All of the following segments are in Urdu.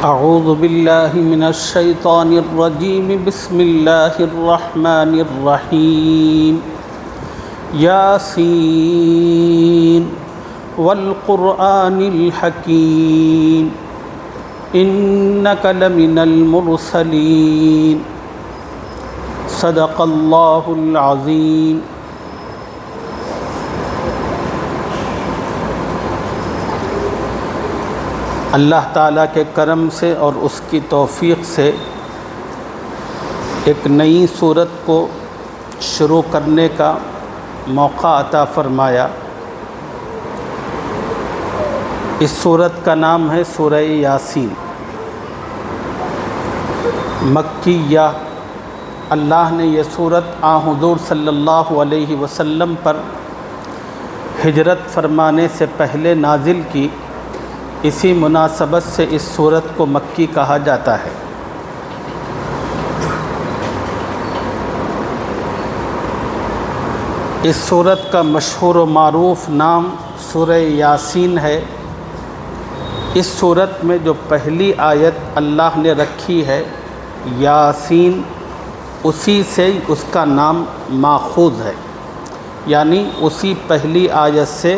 اعوذ باللہ من الشیطان الرجیم بسم اللہ الرحمن الرحیم یاسین والقرآن الحکیم انک لمن المرسلین صدق اللہ العظیم۔ اللہ تعالیٰ کے کرم سے اور اس کی توفیق سے ایک نئی سورت کو شروع کرنے کا موقع عطا فرمایا۔ اس سورت کا نام ہے سورہ یاسین، مکیہ۔ اللہ نے یہ سورت حضور صلی اللہ علیہ وسلم پر ہجرت فرمانے سے پہلے نازل کی۔ اسی مناسبت سے اس سورت کو مکی کہا جاتا ہے۔ اس سورت کا مشہور و معروف نام سورہ یاسین ہے۔ اس سورت میں جو پہلی آیت اللہ نے رکھی ہے یاسین، اسی سے اس کا نام ماخوذ ہے، یعنی اسی پہلی آیت سے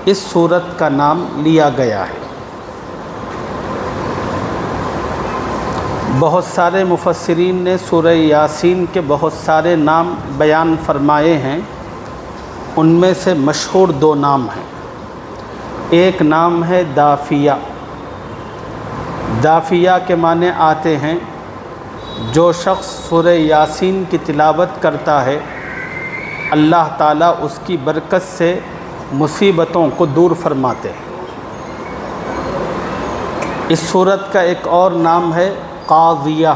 اس سورت کا نام لیا گیا ہے۔ بہت سارے مفسرین نے سورہ یاسین کے بہت سارے نام بیان فرمائے ہیں، ان میں سے مشہور دو نام ہیں۔ ایک نام ہے دافیہ۔ دافیہ کے معنی آتے ہیں جو شخص سورہ یاسین کی تلاوت کرتا ہے، اللہ تعالیٰ اس کی برکت سے مصیبتوں کو دور فرماتے ہیں۔ اس سورت کا ایک اور نام ہے قاضیہ۔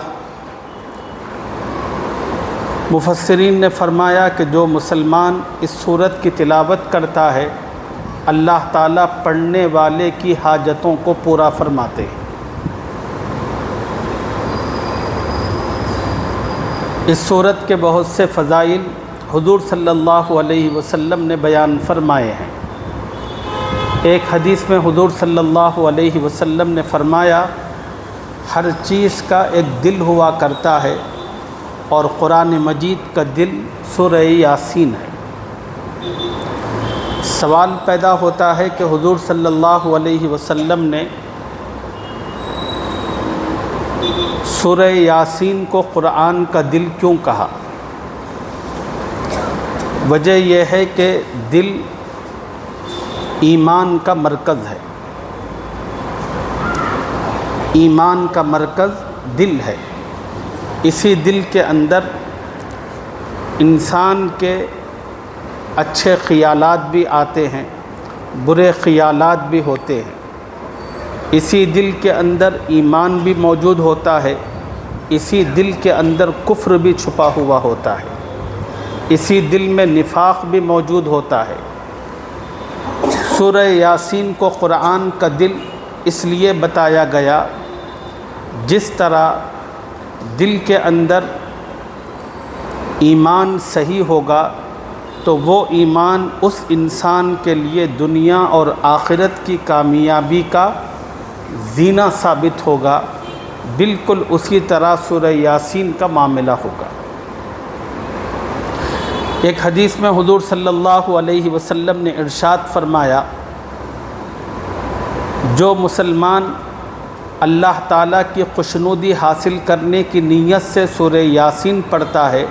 مفسرین نے فرمایا کہ جو مسلمان اس سورت کی تلاوت کرتا ہے، اللہ تعالیٰ پڑھنے والے کی حاجتوں کو پورا فرماتے ہیں۔ اس سورت کے بہت سے فضائل حضور صلی اللہ علیہ وسلم نے بیان فرمائے ہیں۔ ایک حدیث میں حضور صلی اللہ علیہ وسلم نے فرمایا، ہر چیز کا ایک دل ہوا کرتا ہے اور قرآن مجید کا دل سورہ یاسین ہے۔ سوال پیدا ہوتا ہے کہ حضور صلی اللہ علیہ وسلم نے سورہ یاسین کو قرآن کا دل کیوں کہا؟ وجہ یہ ہے کہ دل ایمان کا مرکز ہے۔ ایمان کا مرکز دل ہے۔ اسی دل کے اندر انسان کے اچھے خیالات بھی آتے ہیں، برے خیالات بھی ہوتے ہیں۔ اسی دل کے اندر ایمان بھی موجود ہوتا ہے، اسی دل کے اندر کفر بھی چھپا ہوا ہوتا ہے، اسی دل میں نفاق بھی موجود ہوتا ہے۔ سورہ یاسین کو قرآن کا دل اس لیے بتایا گیا، جس طرح دل کے اندر ایمان صحیح ہوگا تو وہ ایمان اس انسان کے لیے دنیا اور آخرت کی کامیابی کا زینہ ثابت ہوگا، بالکل اسی طرح سورہ یاسین کا معاملہ ہوگا۔ ایک حدیث میں حضور صلی اللہ علیہ وسلم نے ارشاد فرمایا، جو مسلمان اللہ تعالیٰ کی خوشنودی حاصل کرنے کی نیت سے سورہ یاسین پڑھتا ہے،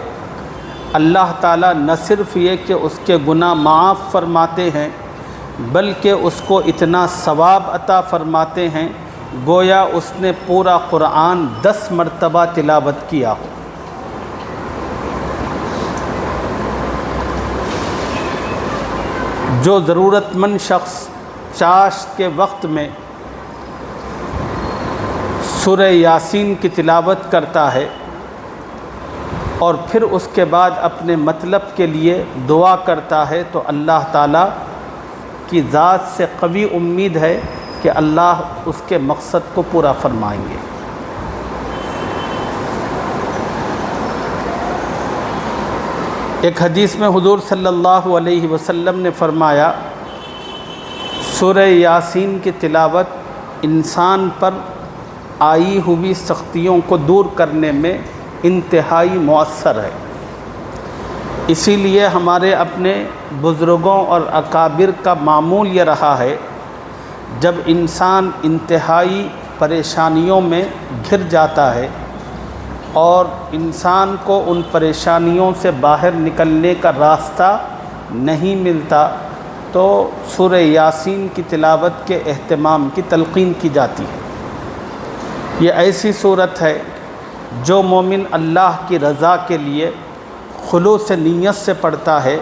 اللہ تعالیٰ نہ صرف یہ کہ اس کے گناہ معاف فرماتے ہیں، بلکہ اس کو اتنا ثواب عطا فرماتے ہیں گویا اس نے پورا قرآن 10 مرتبہ تلاوت کیا ہو۔ جو ضرورت مند شخص چاشت کے وقت میں سورہ یاسین کی تلاوت کرتا ہے اور پھر اس کے بعد اپنے مطلب کے لیے دعا کرتا ہے، تو اللہ تعالیٰ کی ذات سے قوی امید ہے کہ اللہ اس کے مقصد کو پورا فرمائیں گے۔ ایک حدیث میں حضور صلی اللہ علیہ وسلم نے فرمایا، سورہ یاسین کی تلاوت انسان پر آئی ہوئی سختیوں کو دور کرنے میں انتہائی مؤثر ہے۔ اسی لیے ہمارے اپنے بزرگوں اور اکابر کا معمول یہ رہا ہے، جب انسان انتہائی پریشانیوں میں گھر جاتا ہے اور انسان کو ان پریشانیوں سے باہر نکلنے کا راستہ نہیں ملتا تو سورہ یاسین کی تلاوت کے اہتمام کی تلقین کی جاتی ہے۔ یہ ایسی صورت ہے جو مومن اللہ کی رضا کے لیے خلوص نیت سے پڑھتا ہے،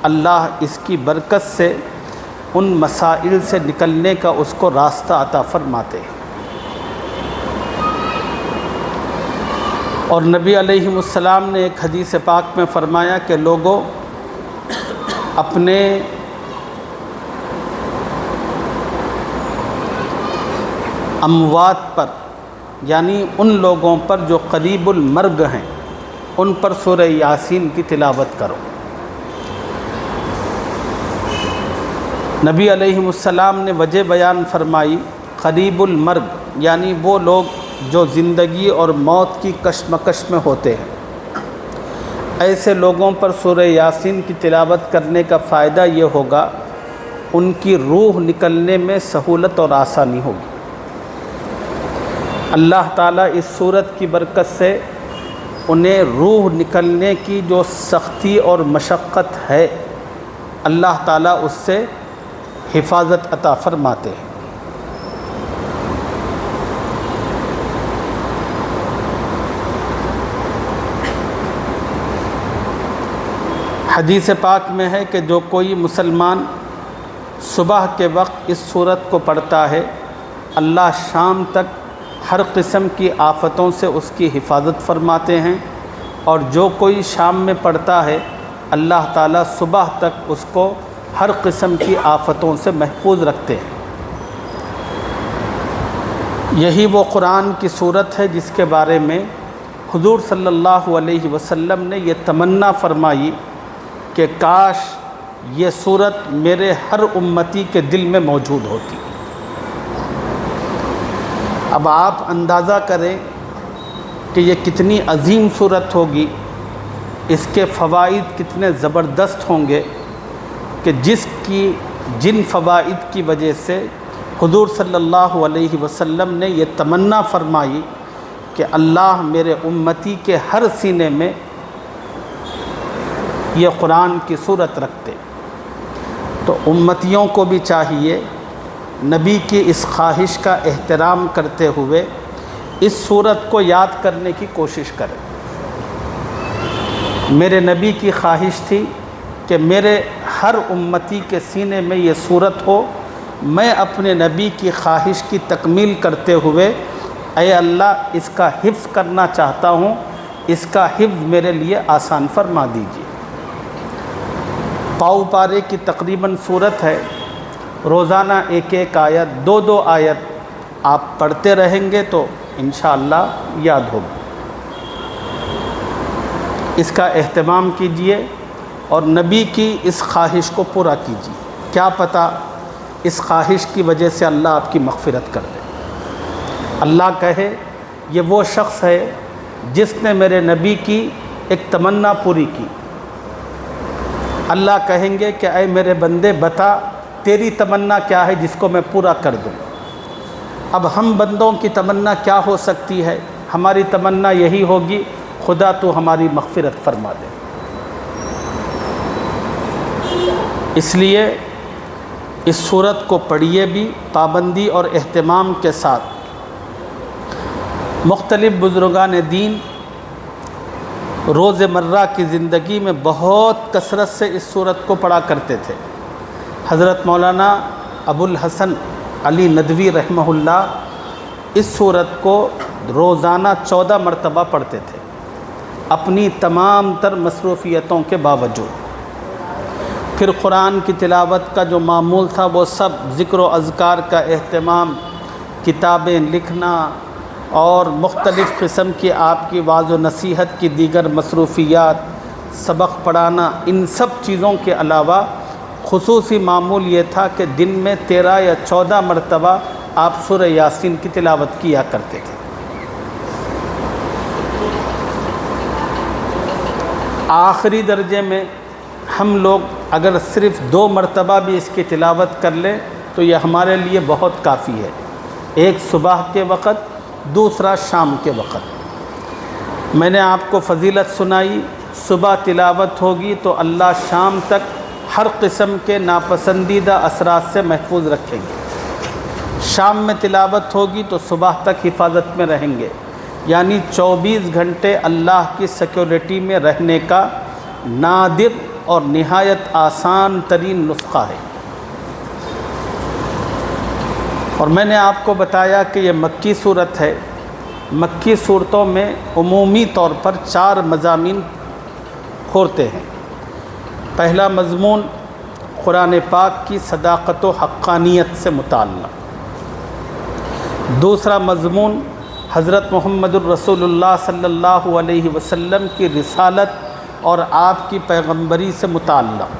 اللہ اس کی برکت سے ان مسائل سے نکلنے کا اس کو راستہ عطا فرماتے ہیں۔ اور نبی علیہ السلام نے ایک حدیث پاک میں فرمایا کہ لوگوں اپنے اموات پر، یعنی ان لوگوں پر جو قریب المرگ ہیں، ان پر سورہ یاسین کی تلاوت کرو۔ نبی علیہ السلام نے وجہ بیان فرمائی، قریب المرگ یعنی وہ لوگ جو زندگی اور موت کی کشمکش میں ہوتے ہیں، ایسے لوگوں پر سورہ یاسین کی تلاوت کرنے کا فائدہ یہ ہوگا ان کی روح نکلنے میں سہولت اور آسانی ہوگی۔ اللہ تعالیٰ اس صورت کی برکت سے انہیں روح نکلنے کی جو سختی اور مشقت ہے، اللہ تعالیٰ اس سے حفاظت عطا فرماتے ہیں۔ حدیث پاک میں ہے کہ جو کوئی مسلمان صبح کے وقت اس سورت کو پڑھتا ہے، اللہ شام تک ہر قسم کی آفتوں سے اس کی حفاظت فرماتے ہیں، اور جو کوئی شام میں پڑھتا ہے اللہ تعالیٰ صبح تک اس کو ہر قسم کی آفتوں سے محفوظ رکھتے ہیں۔ یہی وہ قرآن کی صورت ہے جس کے بارے میں حضور صلی اللہ علیہ وسلم نے یہ تمنا فرمائی کہ کاش یہ صورت میرے ہر امتی کے دل میں موجود ہوتی۔ اب آپ اندازہ کریں کہ یہ کتنی عظیم صورت ہوگی، اس کے فوائد کتنے زبردست ہوں گے کہ جن فوائد کی وجہ سے حضور صلی اللہ علیہ وسلم نے یہ تمنا فرمائی کہ اللہ میرے امتی کے ہر سینے میں یہ قرآن کی صورت رکھتے۔ تو امتیوں کو بھی چاہیے نبی کی اس خواہش کا احترام کرتے ہوئے اس صورت کو یاد کرنے کی کوشش کریں۔ میرے نبی کی خواہش تھی کہ میرے ہر امتی کے سینے میں یہ صورت ہو، میں اپنے نبی کی خواہش کی تکمیل کرتے ہوئے اے اللہ اس کا حفظ کرنا چاہتا ہوں، اس کا حفظ میرے لیے آسان فرما دیجیے۔ پاؤ پارے کی تقریباً صورت ہے، روزانہ ایک ایک آیت، دو آیت آپ پڑھتے رہیں گے تو انشاءاللہ یاد ہوگی۔ اس کا اہتمام کیجئے اور نبی کی اس خواہش کو پورا کیجئے، کیا پتہ اس خواہش کی وجہ سے اللہ آپ کی مغفرت کر دے۔ اللہ کہے یہ وہ شخص ہے جس نے میرے نبی کی ایک تمنا پوری کی۔ اللہ کہیں گے کہ اے میرے بندے بتا تیری تمنا کیا ہے جس کو میں پورا کر دوں۔ اب ہم بندوں کی تمنا کیا ہو سکتی ہے؟ ہماری تمنا یہی ہوگی خدا تو ہماری مغفرت فرما دے۔ اس لیے اس صورت کو پڑھیے بھی پابندی اور اہتمام کے ساتھ۔ مختلف بزرگان دین روز مرہ کی زندگی میں بہت کثرت سے اس صورت کو پڑھا کرتے تھے۔ حضرت مولانا ابو الحسن علی ندوی رحمہ اللہ اس صورت کو روزانہ 14 مرتبہ پڑھتے تھے، اپنی تمام تر مصروفیتوں کے باوجود۔ پھر قرآن کی تلاوت کا جو معمول تھا وہ سب ذکر و اذکار کا اہتمام، کتابیں لکھنا اور مختلف قسم کی آپ کی وعظ و نصیحت کی دیگر مصروفیات، سبق پڑھانا، ان سب چیزوں کے علاوہ خصوصی معمول یہ تھا کہ دن میں 13 یا 14 مرتبہ آپ سورہ یاسین کی تلاوت کیا کرتے تھے۔ آخری درجے میں ہم لوگ اگر صرف 2 مرتبہ بھی اس کی تلاوت کر لیں تو یہ ہمارے لیے بہت کافی ہے، ایک صبح کے وقت، دوسرا شام کے وقت۔ میں نے آپ کو فضیلت سنائی، صبح تلاوت ہوگی تو اللہ شام تک ہر قسم کے ناپسندیدہ اثرات سے محفوظ رکھیں گے۔ شام میں تلاوت ہوگی تو صبح تک حفاظت میں رہیں گے، یعنی 24 گھنٹے اللہ کی سیکورٹی میں رہنے کا نادر اور نہایت آسان ترین نسخہ ہے۔ اور میں نے آپ کو بتایا کہ یہ مکی صورت ہے۔ مکی صورتوں میں عمومی طور پر 4 مضامین ہوتے ہیں۔ پہلا مضمون قرآن پاک کی صداقت و حقانیت سے متعلق، دوسرا مضمون حضرت محمد الرسول اللہ صلی اللہ علیہ وسلم کی رسالت اور آپ کی پیغمبری سے متعلق،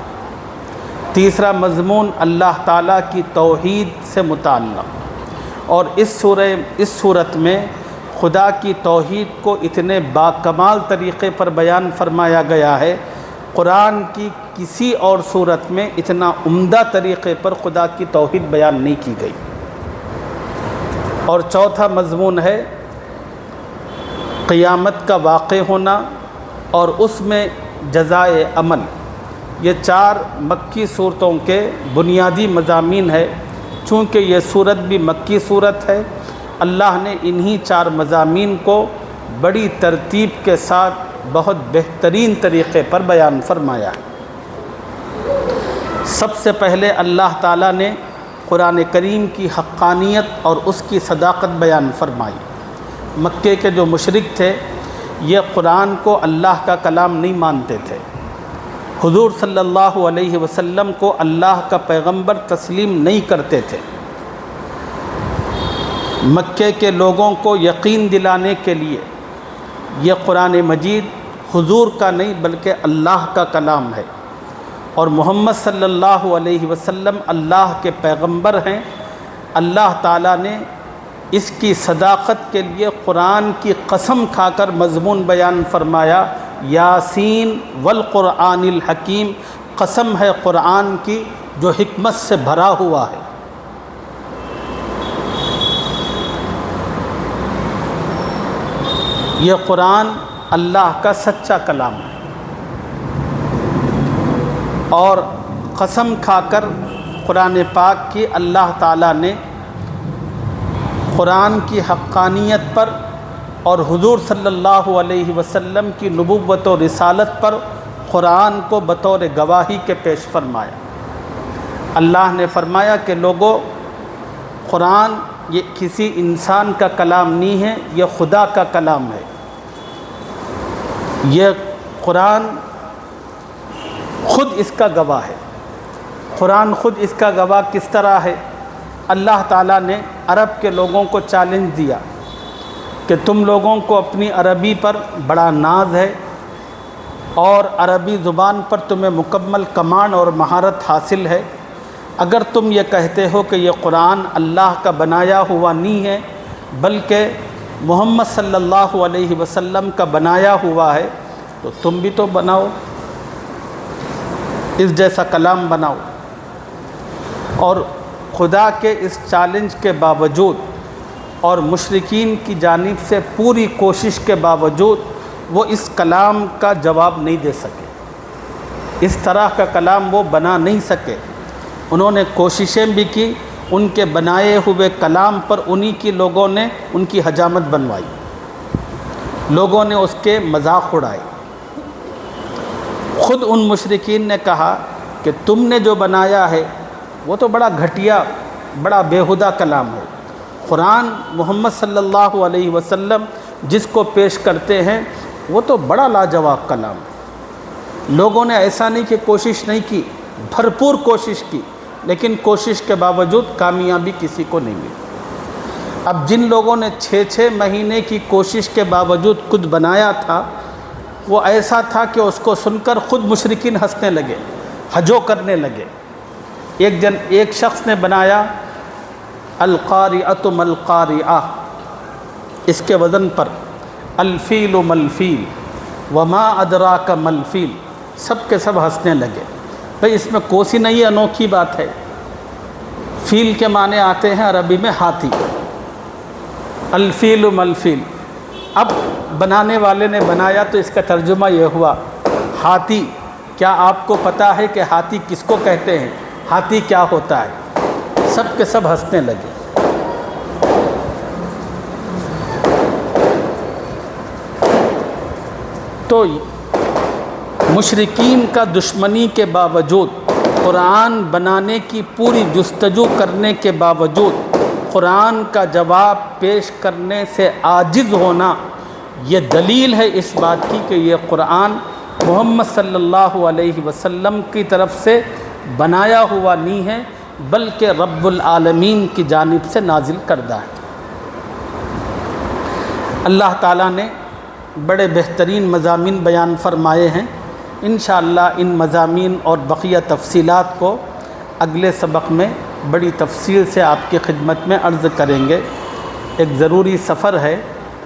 تیسرا مضمون اللہ تعالیٰ کی توحید سے متعلق، اور اس صورت میں خدا کی توحید کو اتنے باکمال طریقے پر بیان فرمایا گیا ہے، قرآن کی کسی اور صورت میں اتنا عمدہ طریقے پر خدا کی توحید بیان نہیں کی گئی۔ اور چوتھا مضمون ہے قیامت کا واقع ہونا اور اس میں جزائے عمل۔ یہ 4 مکی صورتوں کے بنیادی مضامین ہے۔ چونکہ یہ صورت بھی مکی صورت ہے، اللہ نے انہی 4 مضامین کو بڑی ترتیب کے ساتھ بہت بہترین طریقے پر بیان فرمایا ہے۔ سب سے پہلے اللہ تعالیٰ نے قرآن کریم کی حقانیت اور اس کی صداقت بیان فرمائی۔ مکے کے جو مشرک تھے یہ قرآن کو اللہ کا کلام نہیں مانتے تھے، حضور صلی اللہ علیہ وسلم کو اللہ کا پیغمبر تسلیم نہیں کرتے تھے۔ مکے کے لوگوں کو یقین دلانے کے لیے یہ قرآن مجید حضور کا نہیں بلکہ اللہ کا کلام ہے، اور محمد صلی اللہ علیہ وسلم اللہ کے پیغمبر ہیں۔ اللہ تعالیٰ نے اس کی صداقت کے لیے قرآن کی قسم کھا کر مضمون بیان فرمایا، یاسین والقرآن الحکیم، قسم ہے قرآن کی جو حکمت سے بھرا ہوا ہے۔ یہ قرآن اللہ کا سچا کلام ہے، اور قسم کھا کر قرآن پاک کی اللہ تعالیٰ نے قرآن کی حقانیت پر اور حضور صلی اللہ علیہ وسلم کی نبوت و رسالت پر قرآن کو بطور گواہی کے پیش فرمایا۔ اللہ نے فرمایا کہ لوگوں، قرآن یہ کسی انسان کا کلام نہیں ہے، یہ خدا کا کلام ہے۔ یہ قرآن خود اس کا گواہ ہے۔ قرآن خود اس کا گواہ کس طرح ہے؟ اللہ تعالیٰ نے عرب کے لوگوں کو چیلنج دیا کہ تم لوگوں کو اپنی عربی پر بڑا ناز ہے اور عربی زبان پر تمہیں مکمل کمانڈ اور مہارت حاصل ہے، اگر تم یہ کہتے ہو کہ یہ قرآن اللہ کا بنایا ہوا نہیں ہے بلکہ محمد صلی اللہ علیہ وسلم کا بنایا ہوا ہے، تو تم بھی تو بناؤ، اس جیسا کلام بناؤ۔ اور خدا کے اس چیلنج کے باوجود اور مشرکین کی جانب سے پوری کوشش کے باوجود وہ اس کلام کا جواب نہیں دے سکے، اس طرح کا کلام وہ بنا نہیں سکے۔ انہوں نے کوششیں بھی کی، ان کے بنائے ہوئے کلام پر انہی کی لوگوں نے ان کی حجامت بنوائی، لوگوں نے اس کے مذاق اڑائے۔ خود ان مشرکین نے کہا کہ تم نے جو بنایا ہے وہ تو بڑا گھٹیا، بڑا بیہودہ کلام ہے۔ قرآن محمد صلی اللہ علیہ وسلم جس کو پیش کرتے ہیں وہ تو بڑا لاجواب کلام ہے۔ لوگوں نے ایسا نہیں کہ کوشش نہیں کی، بھرپور کوشش کی، لیکن کوشش کے باوجود کامیابی کسی کو نہیں ملی۔ اب جن لوگوں نے 6 مہینے کی کوشش کے باوجود کچھ بنایا تھا، وہ ایسا تھا کہ اس کو سن کر خود مشرکین ہنسنے لگے، ہجو کرنے لگے۔ ایک شخص نے بنایا القارعۃ ملقارعہ، اس کے وزن پر الفیل ملفیل وما ادراک ملفیل، سب کے سب ہنسنے لگے۔ بھئی اس میں کوسی نہیں، انوکھی بات ہے۔ فیل کے معنی آتے ہیں عربی میں ہاتھی، الفیل ملفیل۔ اب بنانے والے نے بنایا تو اس کا ترجمہ یہ ہوا ہاتھی۔ کیا آپ کو پتہ ہے کہ ہاتھی کس کو کہتے ہیں؟ ہاتھی کیا ہوتا ہے؟ سب کے سب ہنسنے لگے۔ تو مشرکین کا دشمنی کے باوجود، قرآن بنانے کی پوری جستجو کرنے کے باوجود، قرآن کا جواب پیش کرنے سے عاجز ہونا، یہ دلیل ہے اس بات کی کہ یہ قرآن محمد صلی اللہ علیہ وسلم کی طرف سے بنایا ہوا نہیں ہے، بلکہ رب العالمین کی جانب سے نازل کردہ ہے۔ اللہ تعالیٰ نے بڑے بہترین مضامین بیان فرمائے ہیں۔ انشاءاللہ ان مضامین اور بقیہ تفصیلات کو اگلے سبق میں بڑی تفصیل سے آپ کی خدمت میں عرض کریں گے۔ ایک ضروری سفر ہے،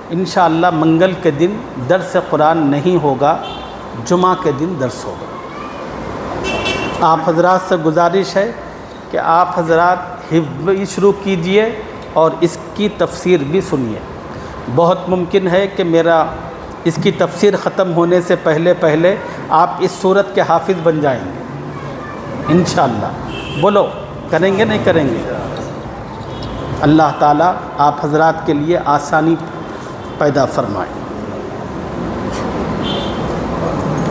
انشاءاللہ منگل کے دن درس قرآن نہیں ہوگا، جمعہ کے دن درس ہوگا۔ آپ حضرات سے گزارش ہے کہ آپ حضرات حفظ بھی شروع کیجئے اور اس کی تفسیر بھی سنیے۔ بہت ممکن ہے کہ میرا اس کی تفسیر ختم ہونے سے پہلے آپ اس صورت کے حافظ بن جائیں گے انشاءاللہ۔ بولو کریں گے نہیں کریں گے؟ اللہ تعالیٰ آپ حضرات کے لیے آسانی پیدا فرمائیں۔